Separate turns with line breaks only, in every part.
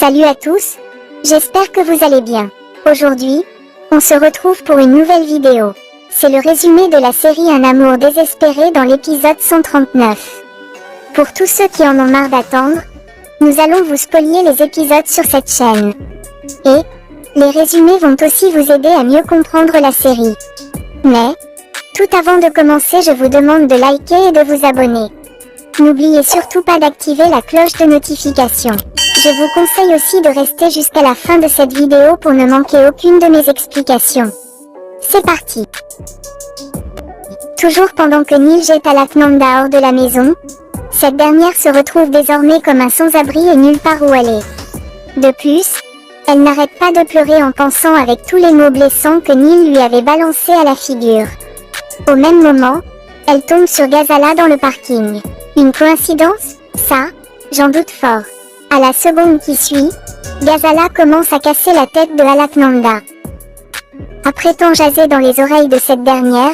Salut à tous, j'espère que vous allez bien. Aujourd'hui, on se retrouve pour une nouvelle vidéo. C'est le résumé de la série Un amour désespéré dans l'épisode 139. Pour tous ceux qui en ont marre d'attendre, nous allons vous spolier les épisodes sur cette chaîne. Et, les résumés vont aussi vous aider à mieux comprendre la série. Mais, tout avant de commencer, je vous demande de liker et de vous abonner. N'oubliez surtout pas d'activer la cloche de notification. Je vous conseille aussi de rester jusqu'à la fin de cette vidéo pour ne manquer aucune de mes explications. C'est parti! Toujours pendant que Neil jette Alaknanda hors de la maison, cette dernière se retrouve désormais comme un sans-abri et nulle part où elle est. De plus, elle n'arrête pas de pleurer en pensant avec tous les mots blessants que Neil lui avait balancés à la figure. Au même moment, elle tombe sur Ghazala dans le parking. Une coïncidence? Ça, j'en doute fort. À la seconde qui suit, Ghazala commence à casser la tête de Alaknanda. Après tant jasé dans les oreilles de cette dernière,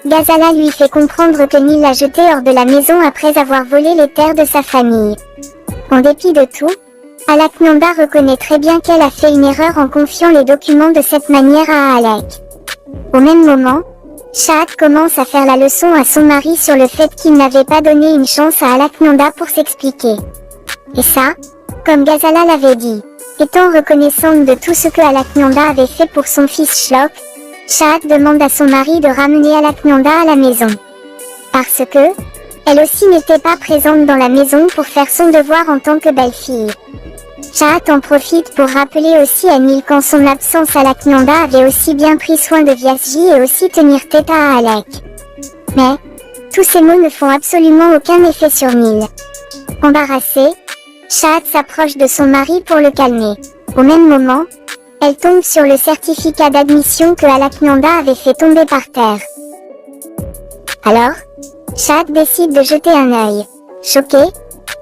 Ghazala lui fait comprendre que Neil l'a jeté hors de la maison après avoir volé les terres de sa famille. En dépit de tout, Alaknanda reconnaît très bien qu'elle a fait une erreur en confiant les documents de cette manière à Alek. Au même moment, Shahat commence à faire la leçon à son mari sur le fait qu'il n'avait pas donné une chance à Alaknanda pour s'expliquer. Et ça, comme Ghazala l'avait dit, étant reconnaissante de tout ce que Alaknanda avait fait pour son fils Shlok, Shahat demande à son mari de ramener Alaknanda à la maison. Parce que, elle aussi n'était pas présente dans la maison pour faire son devoir en tant que belle-fille. Shahat en profite pour rappeler aussi à Neil qu'en son absence Alaknanda avait aussi bien pris soin de Vyasji et aussi tenir tête à Alek. Mais, tous ces mots ne font absolument aucun effet sur Neil. Embarrassée, Shahat s'approche de son mari pour le calmer. Au même moment, elle tombe sur le certificat d'admission que Alaknanda avait fait tomber par terre. Alors, Shahat décide de jeter un œil. Choquée,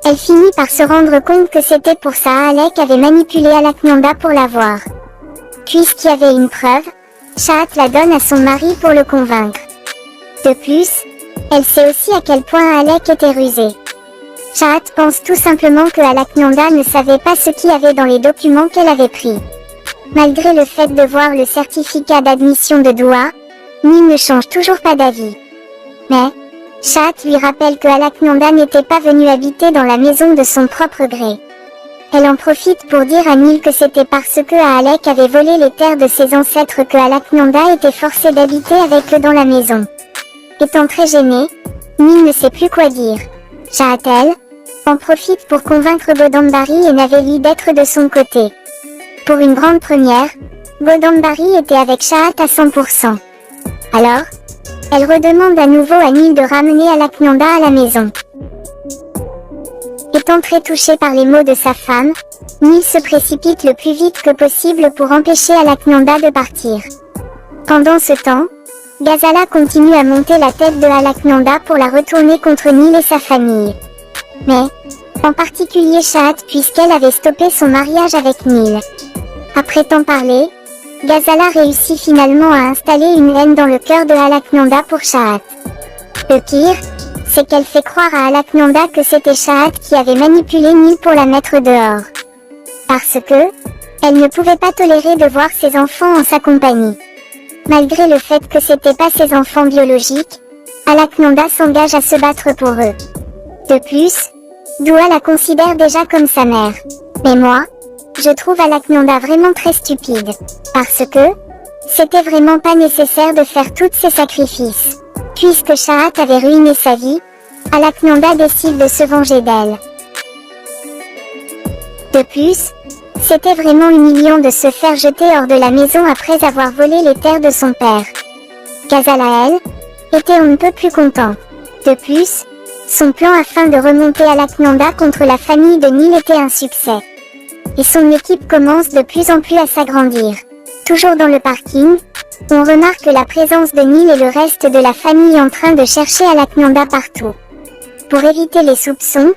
elle finit par se rendre compte que c'était pour ça Alek avait manipulé Alaknanda pour l'avoir. Puisqu'il y avait une preuve, Shahat la donne à son mari pour le convaincre. De plus, elle sait aussi à quel point Alek était rusé. Shahat pense tout simplement que Alaknanda ne savait pas ce qu'il y avait dans les documents qu'elle avait pris. Malgré le fait de voir le certificat d'admission de Doua, Neil ne change toujours pas d'avis. Mais, Shahat lui rappelle que Alaknanda n'était pas venu habiter dans la maison de son propre gré. Elle en profite pour dire à Neil que c'était parce que Alek avait volé les terres de ses ancêtres que Alaknanda était forcé d'habiter avec eux dans la maison. Étant très gênée, Neil ne sait plus quoi dire. Shahat, elle, en profite pour convaincre Godambari et Naveli d'être de son côté. Pour une grande première, Godambari était avec Shahat à 100%. Alors, elle redemande à nouveau à Neil de ramener Alaknanda à la maison. Étant très touché par les mots de sa femme, Neil se précipite le plus vite que possible pour empêcher Alaknanda de partir. Pendant ce temps, Ghazala continue à monter la tête de Alaknanda pour la retourner contre Neil et sa famille. Mais, en particulier Shahat puisqu'elle avait stoppé son mariage avec Neil. Après tant parler, Ghazala réussit finalement à installer une haine dans le cœur de Alaknanda pour Shahat. Le pire, c'est qu'elle fait croire à Alaknanda que c'était Shahat qui avait manipulé Neil pour la mettre dehors. Parce que, elle ne pouvait pas tolérer de voir ses enfants en sa compagnie. Malgré le fait que c'était pas ses enfants biologiques, Alaknanda s'engage à se battre pour eux. De plus, Doua la considère déjà comme sa mère. Mais moi, je trouve Alaknanda vraiment très stupide. Parce que, c'était vraiment pas nécessaire de faire tous ces sacrifices. Puisque Shahat avait ruiné sa vie, Alaknanda décide de se venger d'elle. De plus, c'était vraiment humiliant de se faire jeter hors de la maison après avoir volé les terres de son père. Ghazala, elle, était on ne peut plus content. De plus, son plan afin de remonter Alaknanda contre la famille de Neil était un succès. Et son équipe commence de plus en plus à s'agrandir. Toujours dans le parking, on remarque la présence de Neil et le reste de la famille en train de chercher Alaknanda partout. Pour éviter les soupçons,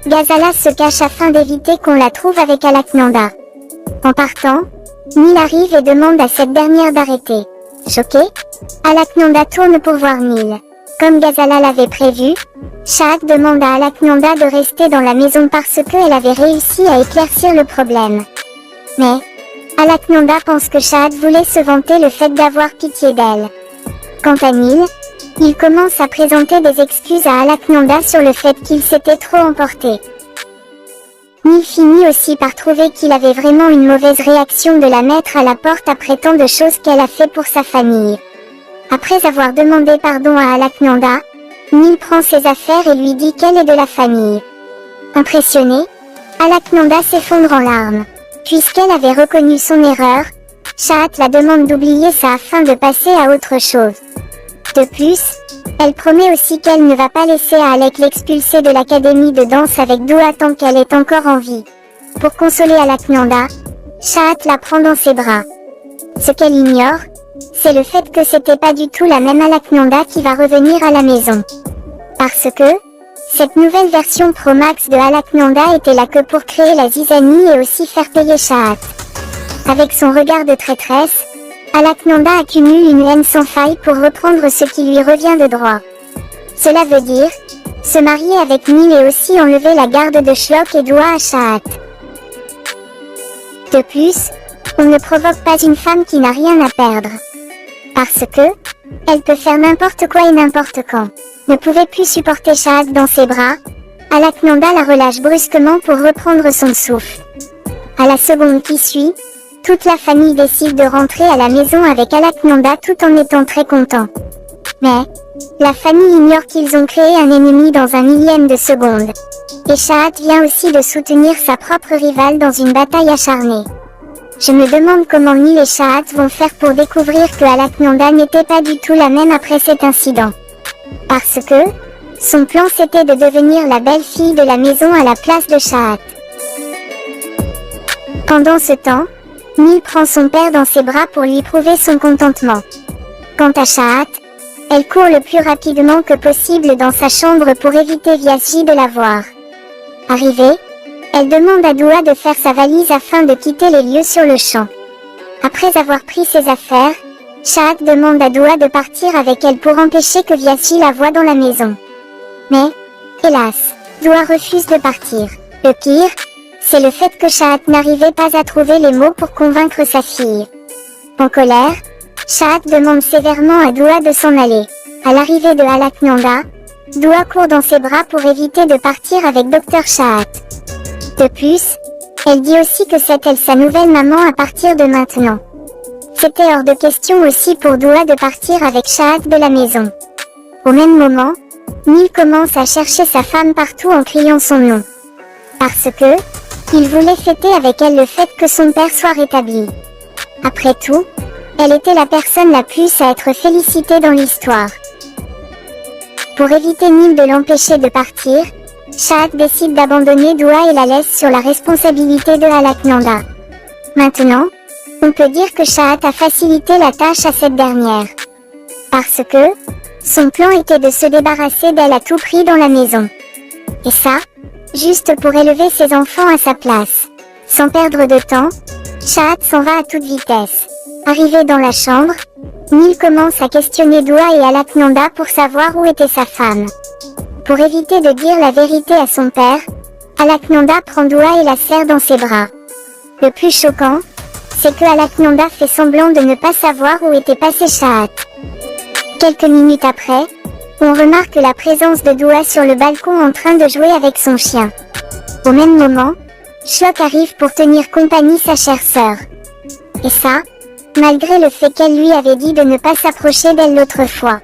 Ghazala se cache afin d'éviter qu'on la trouve avec Alaknanda. En partant, Neil arrive et demande à cette dernière d'arrêter. Choquée, Alaknanda tourne pour voir Neil. Comme Ghazala l'avait prévu, Shahd demande à Alaknanda de rester dans la maison parce qu'elle avait réussi à éclaircir le problème. Mais Alaknanda pense que Shahd voulait se vanter le fait d'avoir pitié d'elle. Quant à Nil, il commence à présenter des excuses à Alaknanda sur le fait qu'il s'était trop emporté. Nil finit aussi par trouver qu'il avait vraiment une mauvaise réaction de la mettre à la porte après tant de choses qu'elle a fait pour sa famille. Après avoir demandé pardon à Alaknanda, Nil prend ses affaires et lui dit qu'elle est de la famille. Impressionnée, Alaknanda s'effondre en larmes. Puisqu'elle avait reconnu son erreur, Shahd la demande d'oublier ça afin de passer à autre chose. De plus, elle promet aussi qu'elle ne va pas laisser Alek l'expulser de l'académie de danse avec Dua tant qu'elle est encore en vie. Pour consoler Alaknanda, Shahd la prend dans ses bras. Ce qu'elle ignore, c'est le fait que c'était pas du tout la même Alaknanda qui va revenir à la maison. Parce que cette nouvelle version Pro Max de Alaknanda était là que pour créer la zizanie et aussi faire payer Shahd. Avec son regard de traîtresse, Alaknanda accumule une haine sans faille pour reprendre ce qui lui revient de droit. Cela veut dire se marier avec Nil et aussi enlever la garde de Shlok et Dua à Shahd. De plus, on ne provoque pas une femme qui n'a rien à perdre. Parce que elle peut faire n'importe quoi et n'importe quand. Ne pouvait plus supporter Shahd dans ses bras, Alaknanda la relâche brusquement pour reprendre son souffle. À la seconde qui suit, toute la famille décide de rentrer à la maison avec Alaknanda tout en étant très content. Mais la famille ignore qu'ils ont créé un ennemi dans un millième de seconde. Et Shahd vient aussi de soutenir sa propre rivale dans une bataille acharnée. Je me demande comment Nil et Shahd vont faire pour découvrir que Alaknanda n'était pas du tout la même après cet incident. Parce que son plan c'était de devenir la belle-fille de la maison à la place de Shahd. Pendant ce temps, Nil prend son père dans ses bras pour lui prouver son contentement. Quant à Shahd, elle court le plus rapidement que possible dans sa chambre pour éviter Vyasji de la voir. Arrivée, elle demande à Dua de faire sa valise afin de quitter les lieux sur le champ. Après avoir pris ses affaires, Shahd demande à Dua de partir avec elle pour empêcher que Vyasji la voie dans la maison. Mais, hélas, Dua refuse de partir. Le pire, c'est le fait que Shahd n'arrivait pas à trouver les mots pour convaincre sa fille. En colère, Shahd demande sévèrement à Dua de s'en aller. À l'arrivée de Alaknanda, Dua court dans ses bras pour éviter de partir avec Dr Shahd. De plus, elle dit aussi que c'est elle sa nouvelle maman à partir de maintenant. C'était hors de question aussi pour Dua de partir avec Shahd de la maison. Au même moment, Nil commence à chercher sa femme partout en criant son nom. Parce que il voulait fêter avec elle le fait que son père soit rétabli. Après tout, elle était la personne la plus à être félicitée dans l'histoire. Pour éviter Nil de l'empêcher de partir, Shahd décide d'abandonner Dua et la laisse sur la responsabilité de Alaknanda. Maintenant, on peut dire que Shahd a facilité la tâche à cette dernière. Parce que son plan était de se débarrasser d'elle à tout prix dans la maison. Et ça, juste pour élever ses enfants à sa place. Sans perdre de temps, Shahd s'en va à toute vitesse. Arrivé dans la chambre, Nil commence à questionner Dua et Alaknanda pour savoir où était sa femme. Pour éviter de dire la vérité à son père, Alaknanda prend Dua et la serre dans ses bras. Le plus choquant, c'est que Alaknanda fait semblant de ne pas savoir où était passé Shahd. Quelques minutes après, on remarque la présence de Dua sur le balcon en train de jouer avec son chien. Au même moment, Shlok arrive pour tenir compagnie sa chère sœur. Et ça, malgré le fait qu'elle lui avait dit de ne pas s'approcher d'elle l'autre fois.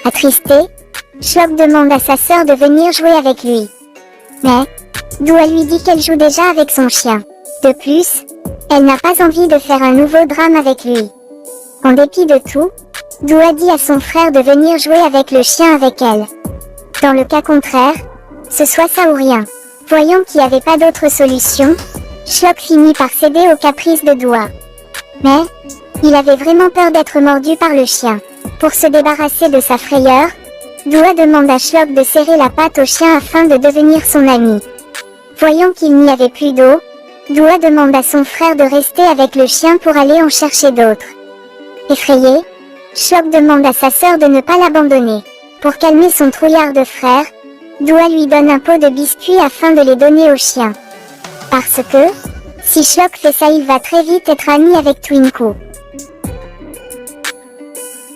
Attristé, Shlok demande à sa sœur de venir jouer avec lui. Mais Dua lui dit qu'elle joue déjà avec son chien. De plus, elle n'a pas envie de faire un nouveau drame avec lui. En dépit de tout, Dua dit à son frère de venir jouer avec le chien avec elle. Dans le cas contraire, ce soit ça ou rien. Voyant qu'il n'y avait pas d'autre solution, Shlok finit par céder aux caprices de Dua. Mais, il avait vraiment peur d'être mordu par le chien. Pour se débarrasser de sa frayeur, Dua demande à Shlok de serrer la patte au chien afin de devenir son ami. Voyant qu'il n'y avait plus d'eau, Dua demande à son frère de rester avec le chien pour aller en chercher d'autres. Effrayé, Shlok demande à sa sœur de ne pas l'abandonner. Pour calmer son trouillard de frère, Dua lui donne un pot de biscuits afin de les donner au chien. Parce que, si Shlok fait ça, il va très vite être ami avec Twinkle.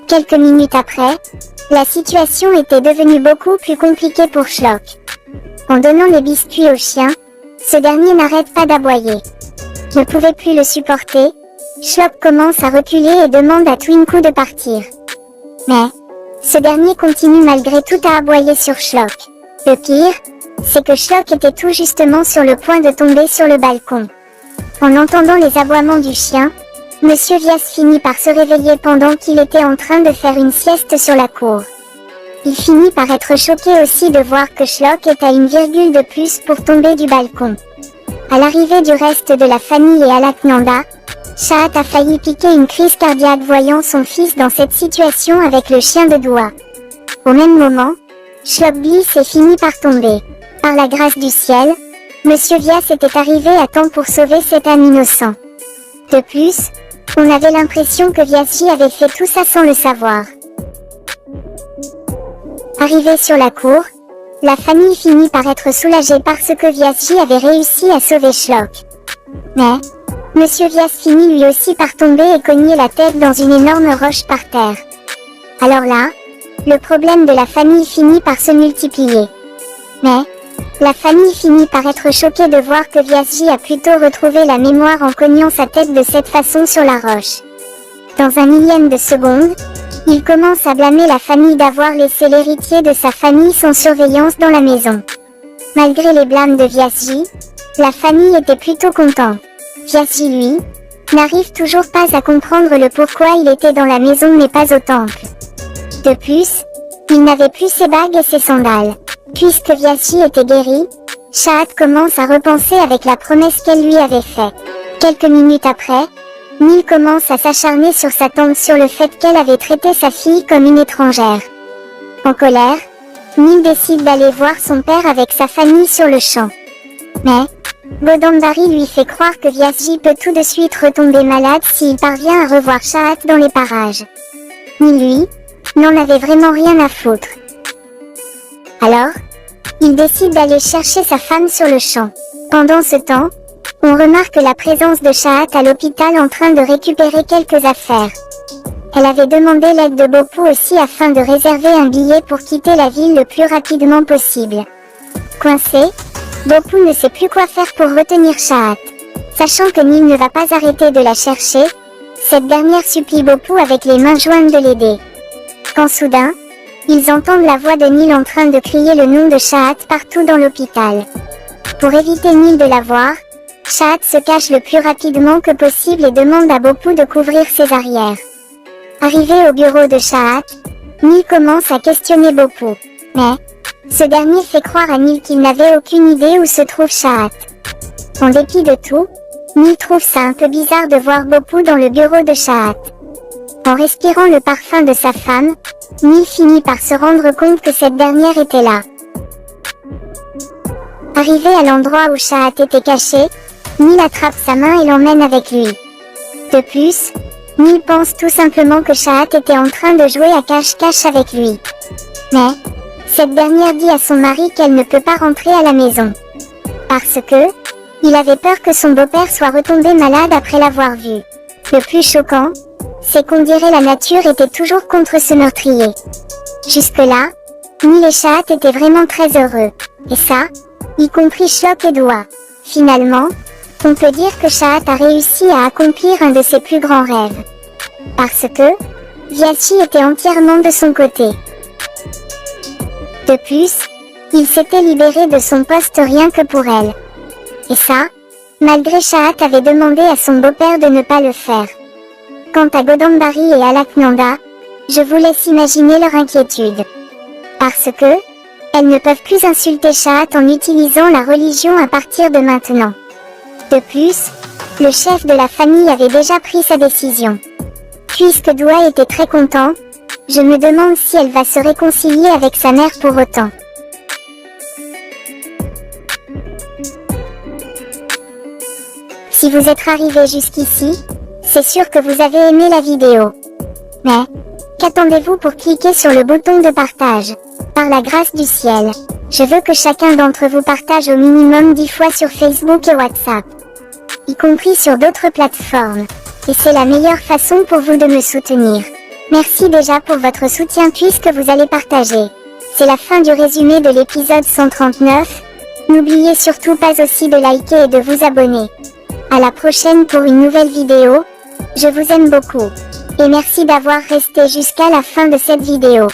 Quelques minutes après, la situation était devenue beaucoup plus compliquée pour Shlok. En donnant les biscuits au chien, ce dernier n'arrête pas d'aboyer. Ne pouvait plus le supporter, Shlok commence à reculer et demande à Twinkle de partir. Mais, ce dernier continue malgré tout à aboyer sur Shlok. Le pire, c'est que Shlok était tout justement sur le point de tomber sur le balcon. En entendant les aboiements du chien, Monsieur Vyas finit par se réveiller pendant qu'il était en train de faire une sieste sur la cour. Il finit par être choqué aussi de voir que Shlok est à une virgule de plus pour tomber du balcon. À l'arrivée du reste de la famille et Alaknanda, Chahat a failli piquer une crise cardiaque voyant son fils dans cette situation avec le chien de Dua. Au même moment, Shlok glisse et finit par tomber. Par la grâce du ciel, Monsieur Vyas était arrivé à temps pour sauver cet âme innocent. De plus, on avait l'impression que Vyasji avait fait tout ça sans le savoir. Arrivé sur la cour, la famille finit par être soulagée parce que Vyasji avait réussi à sauver Shlok. Mais, Monsieur Vyas finit lui aussi par tomber et cogner la tête dans une énorme roche par terre. Alors là, le problème de la famille finit par se multiplier. Mais, la famille finit par être choquée de voir que Vyasji a plutôt retrouvé la mémoire en cognant sa tête de cette façon sur la roche. Dans un millième de seconde, il commence à blâmer la famille d'avoir laissé l'héritier de sa famille sans surveillance dans la maison. Malgré les blâmes de Vyasji, la famille était plutôt contente. Vyasji, lui, n'arrive toujours pas à comprendre le pourquoi il était dans la maison mais pas au temple. De plus, il n'avait plus ses bagues et ses sandales. Puisque Vyasji était guéri, Chahat commence à repenser avec la promesse qu'elle lui avait faite. Quelques minutes après, Nil commence à s'acharner sur sa tante sur le fait qu'elle avait traité sa fille comme une étrangère. En colère, Nil décide d'aller voir son père avec sa famille sur le champ. Mais, Godambari lui fait croire que Vyasji peut tout de suite retomber malade s'il parvient à revoir Chahat dans les parages. Nil, lui, n'en avait vraiment rien à foutre. Alors, il décide d'aller chercher sa femme sur le champ. Pendant ce temps, on remarque la présence de Chahat à l'hôpital en train de récupérer quelques affaires. Elle avait demandé l'aide de Bopu aussi afin de réserver un billet pour quitter la ville le plus rapidement possible. Coincé, Bopu ne sait plus quoi faire pour retenir Chahat. Sachant que Nil ne va pas arrêter de la chercher, cette dernière supplie Bopu avec les mains jointes de l'aider. Quand soudain, ils entendent la voix de Nil en train de crier le nom de Chahat partout dans l'hôpital. Pour éviter Nil de la voir, Chahat se cache le plus rapidement que possible et demande à Bopu de couvrir ses arrières. Arrivé au bureau de Chahat, Nil commence à questionner Bopu. Mais, ce dernier fait croire à Nil qu'il n'avait aucune idée où se trouve Chahat. En dépit de tout, Nil trouve ça un peu bizarre de voir Bopu dans le bureau de Chahat. En respirant le parfum de sa femme, Nil finit par se rendre compte que cette dernière était là. Arrivé à l'endroit où Chahat était caché, Nil attrape sa main et l'emmène avec lui. De plus, Nil pense tout simplement que Chahat était en train de jouer à cache-cache avec lui. Mais, cette dernière dit à son mari qu'elle ne peut pas rentrer à la maison. Parce que, il avait peur que son beau-père soit retombé malade après l'avoir vu. Le plus choquant, c'est qu'on dirait la nature était toujours contre ce meurtrier. Jusque-là, Nil et Chahat étaient vraiment très heureux. Et ça, y compris Shlok et Dua. Finalement, on peut dire que Chahat a réussi à accomplir un de ses plus grands rêves. Parce que, Vyasji était entièrement de son côté. De plus, il s'était libéré de son poste rien que pour elle. Et ça, malgré Chahat avait demandé à son beau-père de ne pas le faire. Quant à Godambari et Alaknanda, je vous laisse imaginer leur inquiétude. Parce que, elles ne peuvent plus insulter Chahat en utilisant la religion à partir de maintenant. De plus, le chef de la famille avait déjà pris sa décision. Puisque Dua était très content, je me demande si elle va se réconcilier avec sa mère pour autant. Si vous êtes arrivé jusqu'ici, c'est sûr que vous avez aimé la vidéo. Mais, Qu'attendez-vous pour cliquer sur le bouton de partage? Par la grâce du ciel, je veux que chacun d'entre vous partage au minimum 10 fois sur Facebook et WhatsApp, y compris sur d'autres plateformes. Et c'est la meilleure façon pour vous de me soutenir. Merci déjà pour votre soutien puisque vous allez partager. C'est la fin du résumé de l'épisode 139. N'oubliez surtout pas aussi de liker et de vous abonner. À la prochaine pour une nouvelle vidéo. Je vous aime beaucoup. Et merci d'avoir resté jusqu'à la fin de cette vidéo.